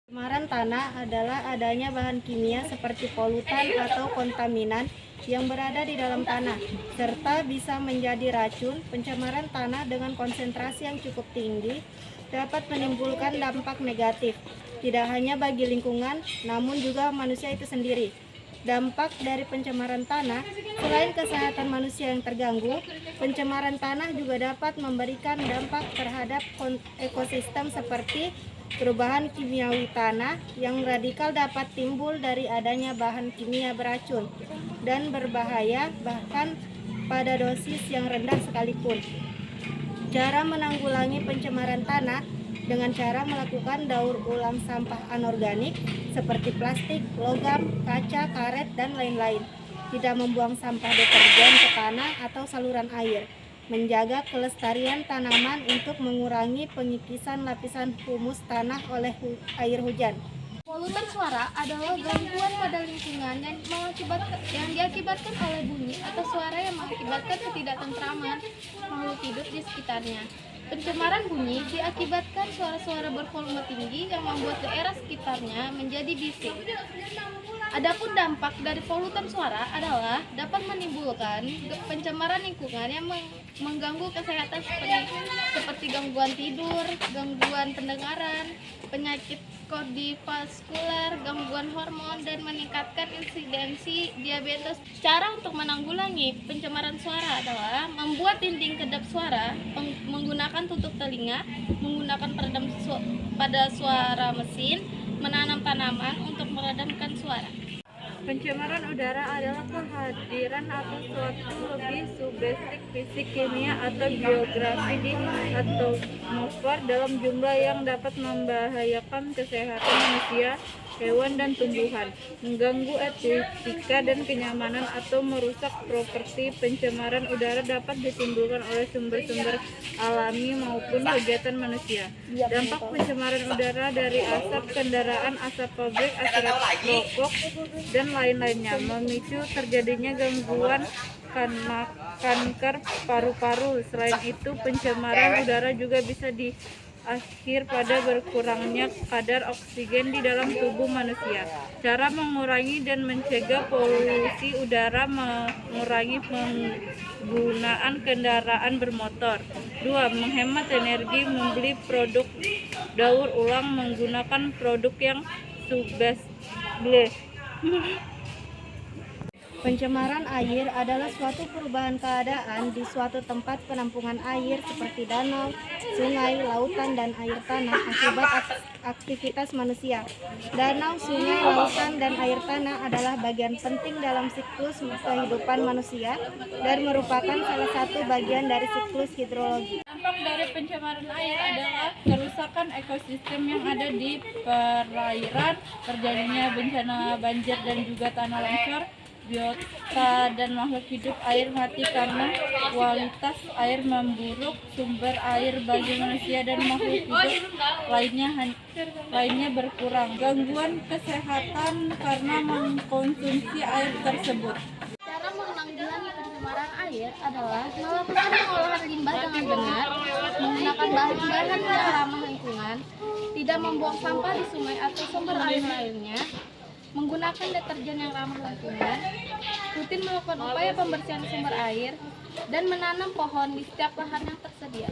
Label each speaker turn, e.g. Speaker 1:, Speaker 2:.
Speaker 1: Pencemaran tanah adalah adanya bahan kimia seperti polutan atau kontaminan yang berada di dalam tanah, serta bisa menjadi racun. Pencemaran tanah dengan konsentrasi yang cukup tinggi dapat menimbulkan dampak negatif, tidak hanya bagi lingkungan, namun juga manusia itu sendiri. Dampak dari pencemaran tanah, selain kesehatan manusia yang terganggu, pencemaran tanah juga dapat memberikan dampak terhadap ekosistem seperti perubahan kimiawi tanah yang radikal dapat timbul dari adanya bahan kimia beracun dan berbahaya bahkan pada dosis yang rendah sekalipun. Cara menanggulangi pencemaran tanah dengan cara melakukan daur ulang sampah anorganik seperti plastik, logam, kaca, karet, dan lain-lain. Tidak membuang sampah deterjen ke tanah atau saluran air. Menjaga kelestarian tanaman untuk mengurangi pengikisan lapisan humus tanah oleh air hujan.
Speaker 2: Polutan suara adalah gangguan pada lingkungan yang diakibatkan oleh bunyi atau suara yang mengakibatkan ketidaktentraman makhluk hidup di sekitarnya. Pencemaran bunyi diakibatkan suara-suara bervolume tinggi yang membuat daerah sekitarnya menjadi bising. Adapun dampak dari polutan suara adalah dapat menimbulkan pencemaran lingkungan yang mengganggu kesehatan seperti gangguan tidur, gangguan pendengaran, penyakit kardiovaskular, gangguan hormon, dan meningkatkan insidensi diabetes. Cara untuk menanggulangi pencemaran suara adalah membuat dinding kedap suara, menggunakan tutup telinga, menggunakan peredam pada suara mesin, menanam tanaman untuk meredamkan suara.
Speaker 3: Pencemaran udara adalah kehadiran atau suatu lebih subjektif fisik, kimia, atau geografi di atmosfer dalam jumlah yang dapat membahayakan kesehatan manusia, hewan, dan tumbuhan, mengganggu estetika dan kenyamanan, atau merusak properti. Pencemaran udara dapat ditimbulkan oleh sumber-sumber alami maupun kegiatan manusia. Dampak pencemaran udara dari asap kendaraan, asap pabrik, asap rokok, dan lain-lainnya memicu terjadinya gangguan kanker paru-paru. Selain itu, pencemaran udara juga bisa diakhir pada berkurangnya kadar oksigen di dalam tubuh manusia. Cara mengurangi dan mencegah polusi udara: mengurangi penggunaan kendaraan bermotor. 2. Menghemat energi, membeli produk daur ulang, menggunakan produk yang sustainable.
Speaker 1: Pencemaran air adalah suatu perubahan keadaan di suatu tempat penampungan air seperti danau, sungai, lautan, dan air tanah akibat aktivitas manusia. Danau, sungai, lautan, dan air tanah adalah bagian penting dalam siklus kehidupan manusia dan merupakan salah satu bagian dari siklus hidrologi.
Speaker 3: Dampak dari pencemaran air adalah kerusakan ekosistem yang ada di perairan, terjadinya bencana banjir dan juga tanah longsor, biota dan makhluk hidup air mati karena kualitas air memburuk, sumber air bagi manusia dan makhluk hidup lainnya berkurang, gangguan kesehatan karena mengkonsumsi air tersebut.
Speaker 2: Cara menanggulangi pencemaran air adalah melakukan pengolahan limbah dengan benar, menggunakan bahan-bahan yang ramah lingkungan, tidak membuang sampah di sungai atau sumber air lainnya, menggunakan deterjen yang ramah lingkungan, rutin melakukan upaya pembersihan sumber air, dan menanam pohon di setiap lahan yang tersedia.